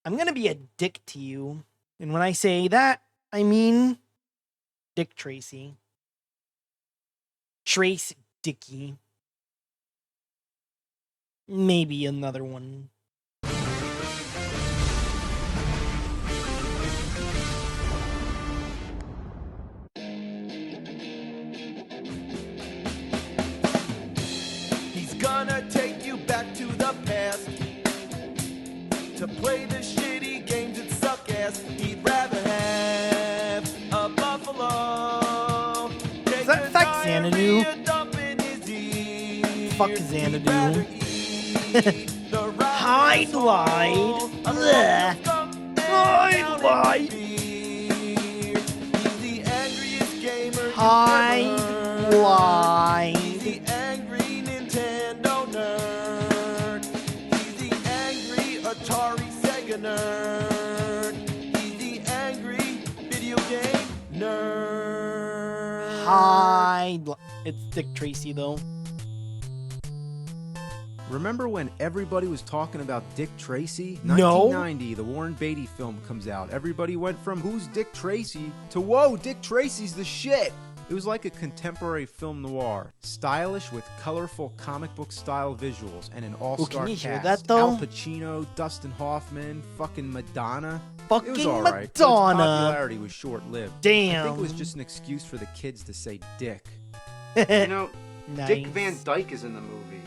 I'm gonna be a dick to you. And when I say that, I mean Dick Tracy. Trace Dicky. Maybe another one. He's gonna take you back to the past to play the shitty games that suck ass. He'd rather have a buffalo. Is that fuck Xanadu? Fuck Xanadu. Highlight. Highlight. Highlight. He's the angry Nintendo nerd. He's the angry Atari Sega nerd. He's the angry video game nerd. It's Dick Tracy though. Remember when everybody was talking about Dick Tracy? No. 1990, the Warren Beatty film comes out. Everybody went from who's Dick Tracy to whoa, Dick Tracy's the shit. It was like a contemporary film noir, stylish with colorful comic book style visuals and an all-star can you cast. hear that, though? Al Pacino, Dustin Hoffman, fucking Madonna. Fucking it was all right, but its Madonna. popularity was short-lived. Damn. I think it was just an excuse for the kids to say Dick. You know, Nice. Dick Van Dyke is in the movie.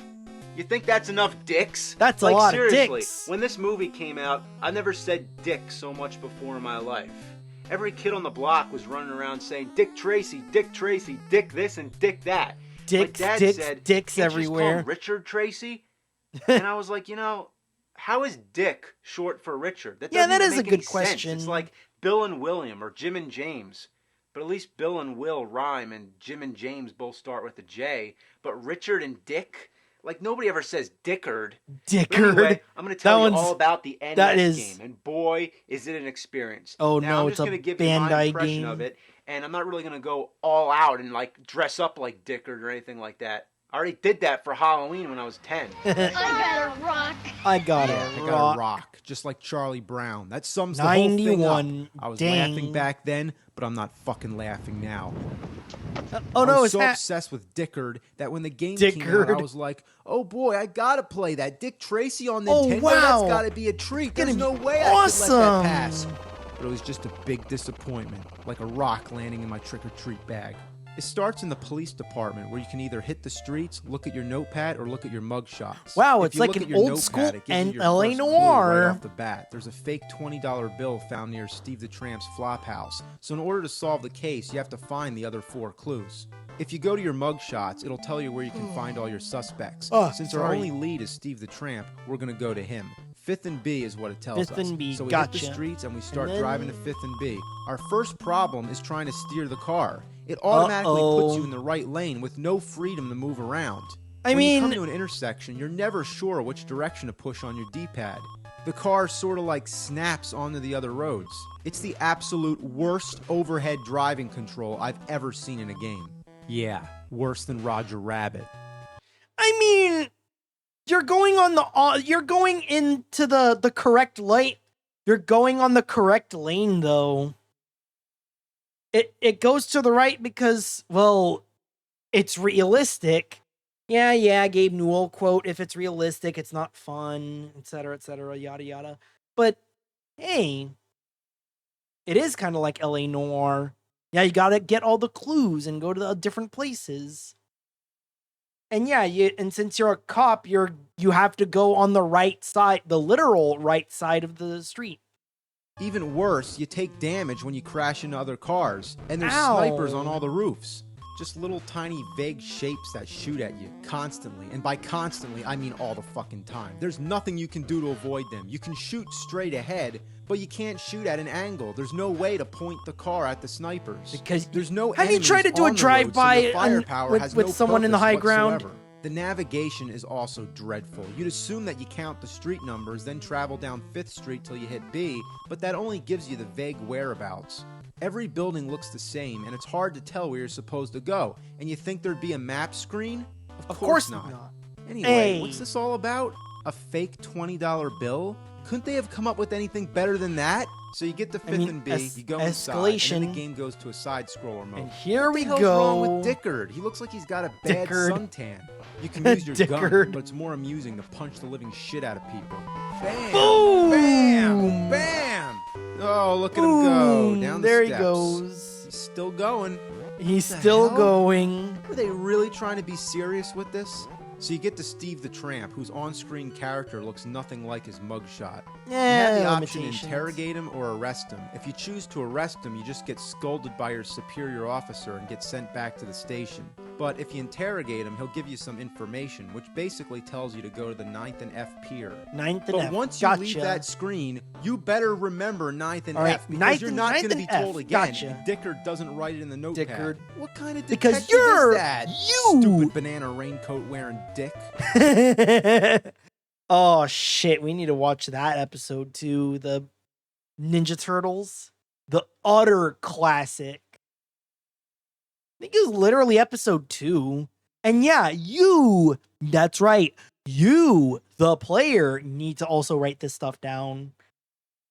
You think that's enough dicks? That's a like, lot of seriously, dicks. when this movie came out, I never said dick so much before in my life. Every kid on the block was running around saying, Dick Tracy, Dick this and Dick that. Dicks, My dad dicks, said, dicks "Can't you just call everywhere." him Richard Tracy? And I was like, how is Dick short for Richard? That Yeah, doesn't that even is a make good any sense. question. It's like Bill and William or Jim and James. But at least Bill and Will rhyme, and Jim and James both start with a J. But Richard and Dick, like nobody ever says Dickard. Dickard. But anyway, I'm going to tell That you one's- all about the NES that is- game, and boy, is it an experience. Oh, now, no, I'm it's just a gonna give you my Bandai impression game. of it, and I'm not really going to go all out and like dress up like Dickard or anything like that. I already did that for Halloween when I was 10. I got a rock. I got Yeah, I a got rock. a rock, just like Charlie Brown. That sums the whole thing 91. up. I was Dang. laughing back then, but I'm not fucking laughing now. Oh I no, was it's so hat. obsessed with Dickard that when the game came out, I Dickard. was like, "Oh boy, I gotta play that Dick Tracy on Oh, Nintendo. wow. That's gotta be a treat. Gonna There's no be way I could let awesome. that pass." But it was just a big disappointment, like a rock landing in my trick-or-treat bag. It starts in the police department, where you can either hit the streets, look at your notepad, or look at your mug shots. Wow, If it's you like look an at your old notepad, school it gives you your LA first clue Noir. right off the bat. There's a fake $20 bill found near Steve the Tramp's flop house. So in order to solve the case, you have to find the other 4 clues. If you go to your mug shots, it'll tell you where you can find all your suspects. Oh, Since our sorry. only lead is Steve the Tramp, we're gonna go to him. 5th and B is what it tells 5th us. and B, So we gotcha. hit the streets and we start And then- driving to 5th and B. Our first problem is trying to steer the car. It automatically puts you in the right lane with no freedom to move around. When you come to an intersection, you're never sure which direction to push on your D-pad. The car sort of like snaps onto the other roads. It's the absolute worst overhead driving control I've ever seen in a game. Yeah, worse than Roger Rabbit. I mean, you're going on the you're going into the correct light. You're going on the correct lane though. It goes to the right because, well, it's realistic. Yeah, Gabe Newell quote, if it's realistic, it's not fun, etc., yada yada. But hey, it is kind of like LA Noir. Yeah, you gotta get all the clues and go to the different places. And yeah, and since you're a cop, you have to go on the right side, the literal right side of the street. Even worse, you take damage when you crash into other cars, and there's Ow. snipers on all the roofs. Just little tiny vague shapes that shoot at you constantly. And by constantly, I mean all the fucking time. There's nothing you can do to avoid them. You can shoot straight ahead, but you can't shoot at an angle. There's no way to point the car at the snipers. Because there's no have you enemies tried to do a on the road, so drive-by your firepower with has no someone in the purpose high ground? whatsoever. The navigation is also dreadful. You'd assume that you count the street numbers, then travel down 5th Street till you hit B, but that only gives you the vague whereabouts. Every building looks the same, and it's hard to tell where you're supposed to go. And you think there'd be a map screen? Of course not. Anyway, Hey. what's this all about? A fake $20 bill? Couldn't they have come up with anything better than that? So you get to 5th and B, you go inside, and then the game goes to a side-scroller mode. And here we What the hell's wrong with Dickard? He looks like he's got a bad suntan. You can use your gun, but it's more amusing to punch the living shit out of people. Bam! Boom! Bam! Bam! Oh, look at him go down the there steps. He goes. He's still going. He's still going. Are they really trying to be serious with this? So you get to Steve the Tramp, whose on-screen character looks nothing like his mugshot. You have the option to interrogate him or arrest him. If you choose to arrest him, you just get scolded by your superior officer and get sent back to the station. But if you interrogate him, he'll give you some information, which basically tells you to go to the 9th and F pier. 9th and F. But once you leave that screen, you better remember 9th and F, because you're not going to be told again. Dickard doesn't write it in the notepad. Dickard. What kind of detective is that? You! Stupid banana raincoat wearing dick. Oh, shit. We need to watch that episode, too. The Ninja Turtles. The utter classic. I think it was literally episode 2. And yeah, that's right. You, the player, need to also write this stuff down.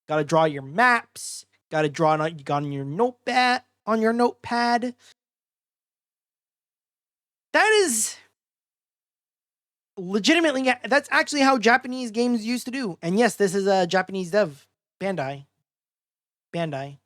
Got to draw your maps. Got to draw it on your notepad. That is legitimately, that's actually how Japanese games used to do. And yes, this is a Japanese dev. Bandai.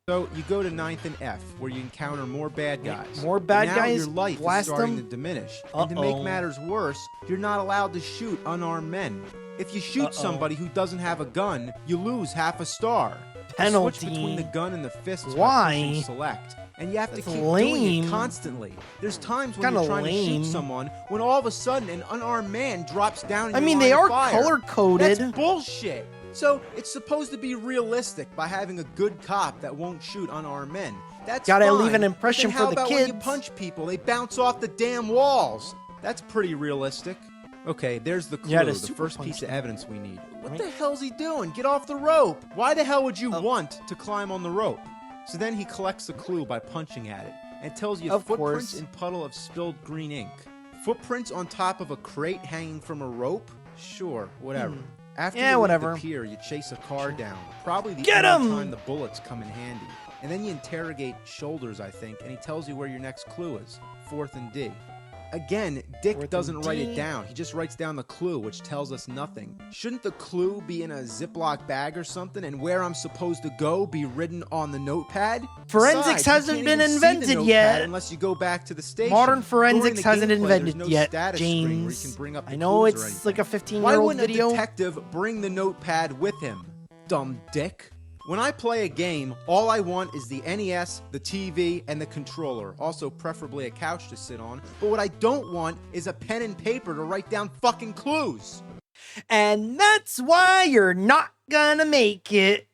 So you go to 9th and F, where you encounter more bad guys. More bad guys. Your life is starting to diminish. And to make matters worse, you're not allowed to shoot unarmed men. If you shoot somebody who doesn't have a gun, you lose half a star. Penalty. Switch between the gun and the fists. Why? By pushing select. And you have to keep doing it constantly. There's times when you're trying to shoot someone, when all of a sudden an unarmed man drops down in your they line are of fire. color-coded. That's bullshit. So it's supposed to be realistic by having a good cop that won't shoot unarmed men. That's gotta fine. leave an impression for the kids. kids. When you punch people, they bounce off the damn walls. That's pretty realistic. Okay, there's the clue, the first piece of evidence we need. What the hell's he doing? Get off the rope! Why the hell would you want to climb on the rope? So then he collects the clue by punching at it, and tells you footprints in puddle of spilled green ink. Footprints on top of a crate hanging from a rope? Sure, whatever. After you leave the pier, you chase a car down. Probably the only time the bullets come in handy. And then you interrogate Shoulders, I think, and he tells you where your next clue is. 4th and D. Again, Dick doesn't write it down. He just writes down the clue, which tells us nothing. Shouldn't the clue be in a Ziploc bag or something, and where I'm supposed to go be written on the notepad? Forensics hasn't been invented yet. Unless you go back to the station. Modern forensics hasn't invented yet, James. I know it's like a 15-year-old video. Why wouldn't a detective bring the notepad with him? Dumb dick. When I play a game, all I want is the NES, the TV, and the controller. Also, preferably a couch to sit on. But what I don't want is a pen and paper to write down fucking clues. And that's why you're not gonna make it.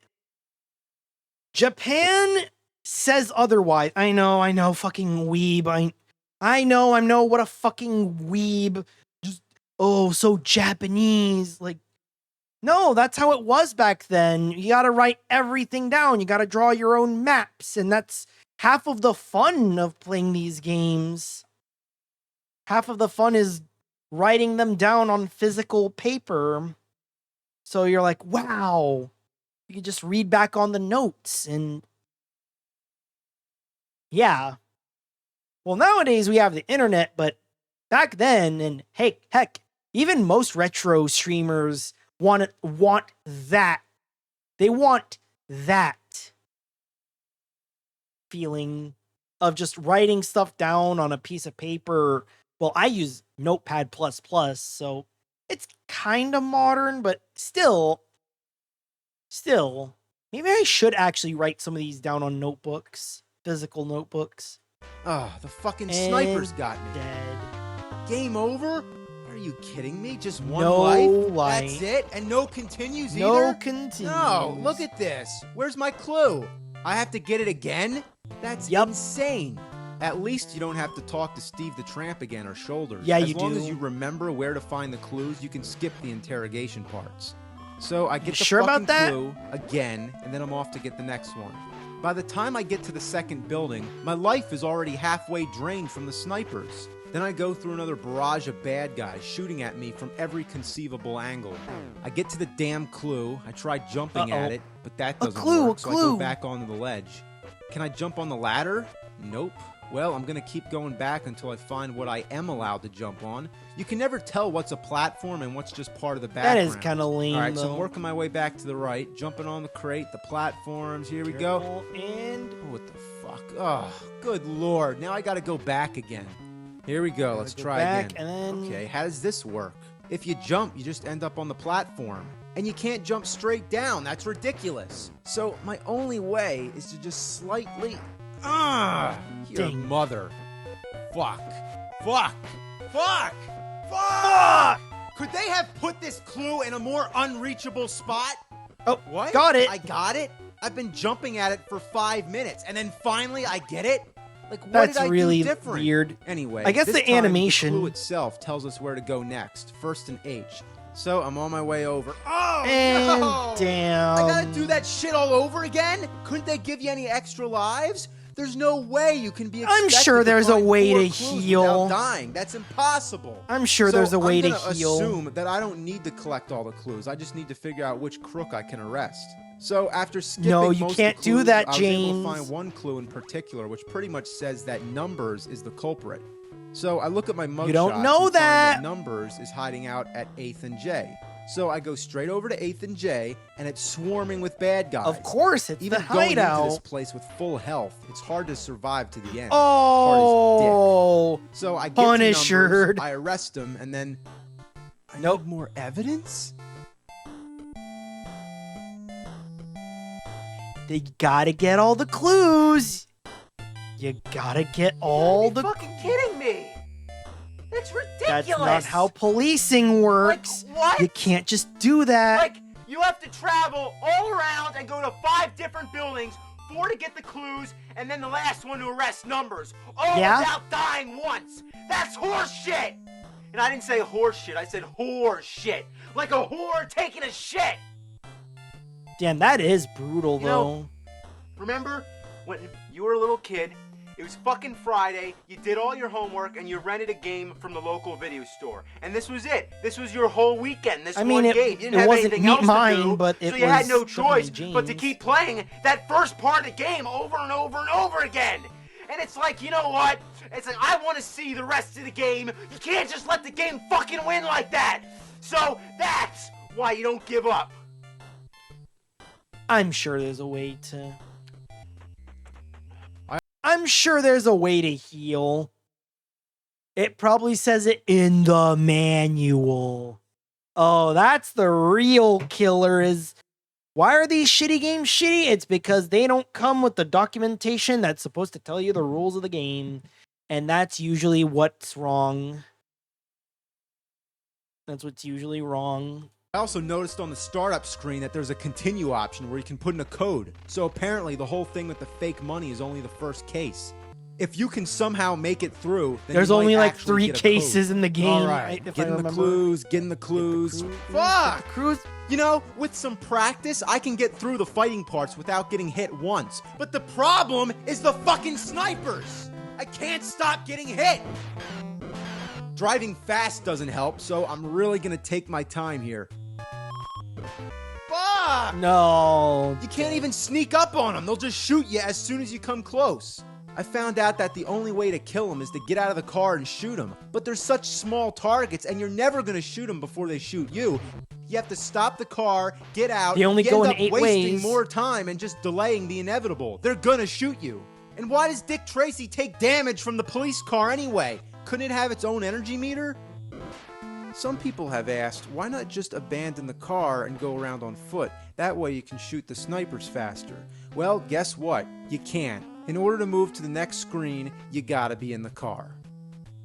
Japan says otherwise. I know, fucking weeb. I know, what a fucking weeb. Just, so Japanese. Like, no, that's how it was back then. You gotta write everything down. You gotta draw your own maps. And that's half of the fun of playing these games. Half of the fun is writing them down on physical paper. So you're like, wow. You can just read back on the notes. And yeah. Well, nowadays we have the internet, but back then, and heck, even most retro streamers want that. They want that feeling of just writing stuff down on a piece of paper. Well, I use Notepad++, so it's kind of modern, but still, maybe I should actually write some of these down on notebooks, physical notebooks. Oh, the fucking snipers got me. Game over? Are you kidding me? Just one life? That's it? And no continues either? No continues. No, look at this. Where's my clue? I have to get it again? That's insane. At least you don't have to talk to Steve the Tramp again or Shoulders. Yeah, you do. As long as you remember where to find the clues, you can skip the interrogation parts. So I get the fucking clue again, and then I'm off to get the next one. By the time I get to the second building, my life is already halfway drained from the snipers. Then I go through another barrage of bad guys shooting at me from every conceivable angle. I get to the damn clue. I try jumping at it, but that doesn't work, so I go back onto the ledge. Can I jump on the ladder? Nope. Well, I'm going to keep going back until I find what I am allowed to jump on. You can never tell what's a platform and what's just part of the background. That is kind of lame, Alright, though. so I'm working my way back to the right, jumping on the crate, the platforms. Here we go. And Oh, what the fuck? Oh, good lord. Now I got to go back again. Here we go. Let's try again. And then... Okay, how does this work? If you jump, you just end up on the platform. And you can't jump straight down. That's ridiculous. So my only way is to just slightly... your Dang. mother. Fuck. Fuck. Fuck. Fuck! Could they have put this clue in a more unreachable spot? Oh, What? got it. I got it? I've been jumping at it for 5 minutes, and then finally I get it? Like, what That's did I really do different? weird. Anyway, I guess this the time, animation- the clue itself tells us where to go next. First an H. So I'm on my way over. Oh, And no! down. I gotta do that shit all over again? Couldn't they give you any extra lives? There's no way you can be expected sure there's a find way 4 to clues heal. without dying. That's impossible. I'm sure there's a way to I'm gonna heal. assume that I don't need to collect all the clues. I just need to figure out which crook I can arrest. So after skipping No, you most of can't the do clues, that, I was able James. to find one clue in particular, which pretty much says that Numbers is the culprit. So I look at my mugshot. You don't know and find that. Numbers is hiding out at 8th and J. So I go straight over to 8th and J, and it's swarming with bad guys. Of course, it's Even the going into this hideout. place with full health, it's hard to survive to the end. Oh, Hard as dick. So I get Punisher. to Numbers, I arrest him, and then I Nope. need more evidence? they gotta get all the clues. You gotta get all the. fucking kidding me. That's ridiculous. That's not how policing works. Like, what? You can't just do that. Like, you have to travel all around and go to 5 different buildings, 4 to get the clues, and then the last one to arrest Numbers. All Yeah? without dying once. That's horse shit. And I didn't say horse shit, I said whore shit. Like a whore taking a shit. Damn, that is brutal, You though. know, remember when you were a little kid, it was fucking Friday, you did all your homework, and you rented a game from the local video store. And this was it. This was your whole weekend, this I mean, one it- game. You didn't it have wasn't anything else mine, to do, but it so you had was no definitely choice but to James. keep playing that first part of the game over and over and over again. And it's like, you know what? It's like, I want to see the rest of the game. You can't just let the game fucking win like that. So that's why you don't give up. I'm sure there's a way to. I'm sure there's a way to heal. It probably says it in the manual. Oh, that's the real killer is. Why are these shitty games shitty? It's because they don't come with the documentation that's supposed to tell you the rules of the game. And that's usually what's wrong. That's what's usually wrong. I also noticed on the startup screen that there's a continue option where you can put in a code. So apparently the whole thing with the fake money is only the first case. If you can somehow make it through, then There's you might only like actually 3 get a cases code. in the game. All right, if I getting the remember. clues, getting the clues. Fuck! Cruise. You know, with some practice, I can get through the fighting parts without getting hit once. But the problem is the fucking snipers! I can't stop getting hit! Driving fast doesn't help, so I'm really gonna take my time here. Fuck! No. You can't even sneak up on them. They'll just shoot you as soon as you come close. I found out that the only way to kill them is to get out of the car and shoot them. But they're such small targets, and you're never going to shoot them before they shoot you. You have to stop the car, get out. They only you go end in up 8 wasting ways. more time and just delaying the inevitable. They're going to shoot you. And why does Dick Tracy take damage from the police car anyway? Couldn't it have its own energy meter? Some people have asked, why not just abandon the car and go around on foot? That way you can shoot the snipers faster. Well, guess what? You can't. In order to move to the next screen, you gotta be in the car.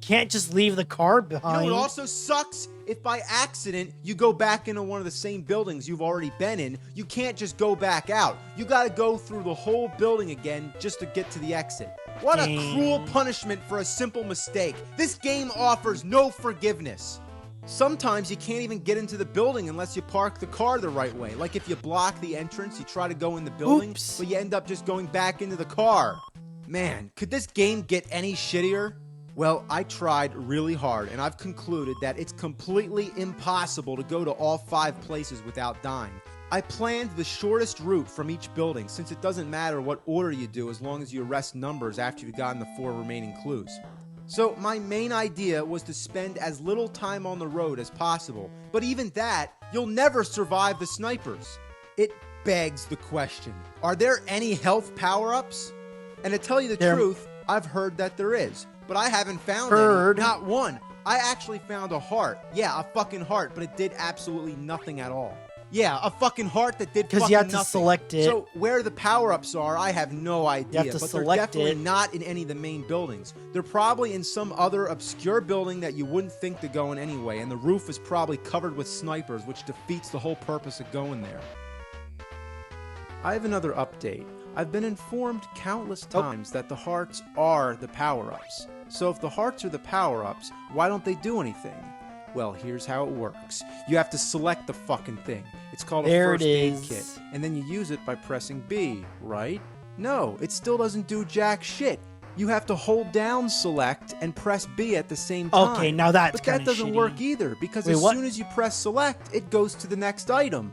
Can't just leave the car You behind. know what also sucks? If by accident you go back into one of the same buildings you've already been in, you can't just go back out. You gotta go through the whole building again just to get to the exit. What a Dang. cruel punishment for a simple mistake. This game offers no forgiveness. Sometimes you can't even get into the building unless you park the car the right way. Like if you block the entrance, you try to go in the building, Oops. but you end up just going back into the car. Man, could this game get any shittier? Well, I tried really hard, and I've concluded that it's completely impossible to go to all 5 places without dying. I planned the shortest route from each building, since it doesn't matter what order you do as long as you arrest numbers after you've gotten the 4 remaining clues. So my main idea was to spend as little time on the road as possible, but even that, you'll never survive the snipers. It begs the question, are there any health power-ups? And to tell you the truth, I've heard that there is, but I haven't found any, not one. I actually found a heart. Yeah, a fucking heart, but it did absolutely nothing at all. Yeah, a fucking heart that did fucking nothing. Because you have to select it. So where the power-ups are, I have no idea. You have to but select they're definitely it. not in any of the main buildings. They're probably in some other obscure building that you wouldn't think to go in anyway, and the roof is probably covered with snipers, which defeats the whole purpose of going there. I have another update. I've been informed countless times that the hearts are the power-ups. So if the hearts are the power-ups, why don't they do anything? Well, here's how it works. You have to select the fucking thing. It's called a first aid kit. And then you use it by pressing B, right? No, it still doesn't do jack shit. You have to hold down select and press B at the same time. Okay, now that's But that doesn't work either, because as soon as you press select, it goes to the next item.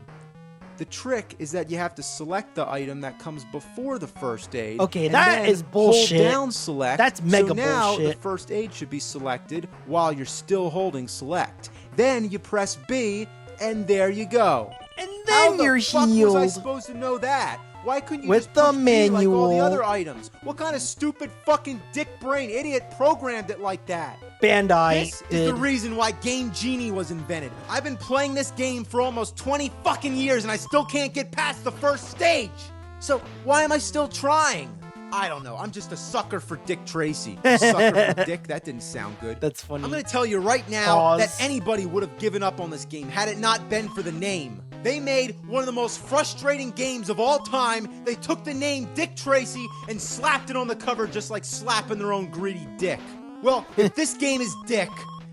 The trick is that you have to select the item that comes before the first aid. Okay, and that then is bullshit. Hold down select. That's mega so now bullshit. The first aid should be selected while you're still holding select. Then you press B, and there you go. And then you're healed. How the fuck was I supposed to know that? Why couldn't you just push B like all the other items? What kind of stupid fucking dick brain idiot programmed it like that? Bandai This is the reason why Game Genie was invented. I've been playing this game for almost 20 fucking years and I still can't get past the first stage. So why am I still trying? I don't know. I'm just a sucker for Dick Tracy. Sucker for Dick? That didn't sound good. That's funny. I'm going to tell you right now that anybody would have given up on this game had it not been for the name. They made one of the most frustrating games of all time. They took the name Dick Tracy and slapped it on the cover just like slapping their own greedy dick. Well, if this game is dick,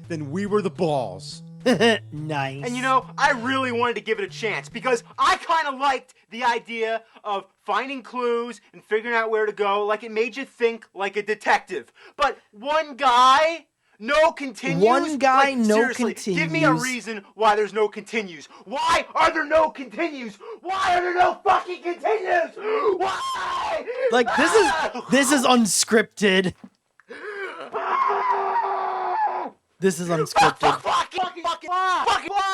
then we were the balls. Nice. And you know, I really wanted to give it a chance because I kind of liked the idea of finding clues and figuring out where to go. Like, it made you think like a detective. But one guy... No continues? One guy, like, no seriously, continues. Give me a reason why there's no continues. Why are there no continues? Why are there no fucking continues? Why? Like, this is unscripted. This is unscripted.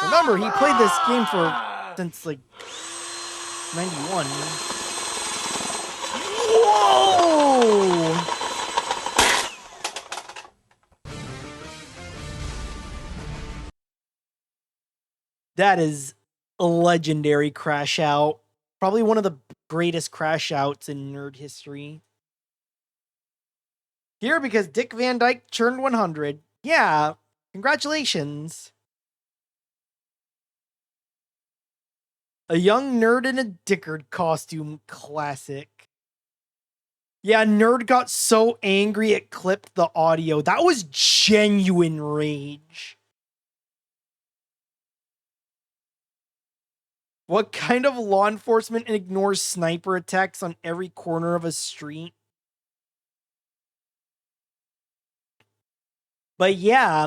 Remember, he played this game since like 91. Whoa! That is a legendary crash out. Probably one of the greatest crash outs in nerd history. Here because Dick Van Dyke turned 100. Yeah, congratulations. A young nerd in a Dickard costume, classic. Yeah, nerd got so angry it clipped the audio. That was genuine rage. What kind of law enforcement ignores sniper attacks on every corner of a street? But yeah,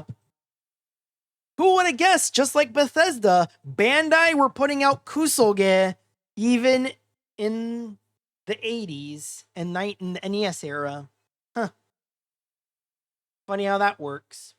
who would have guessed? Just like Bethesda, Bandai were putting out Kusoge even in the 80s and in the NES era. Huh. Funny how that works.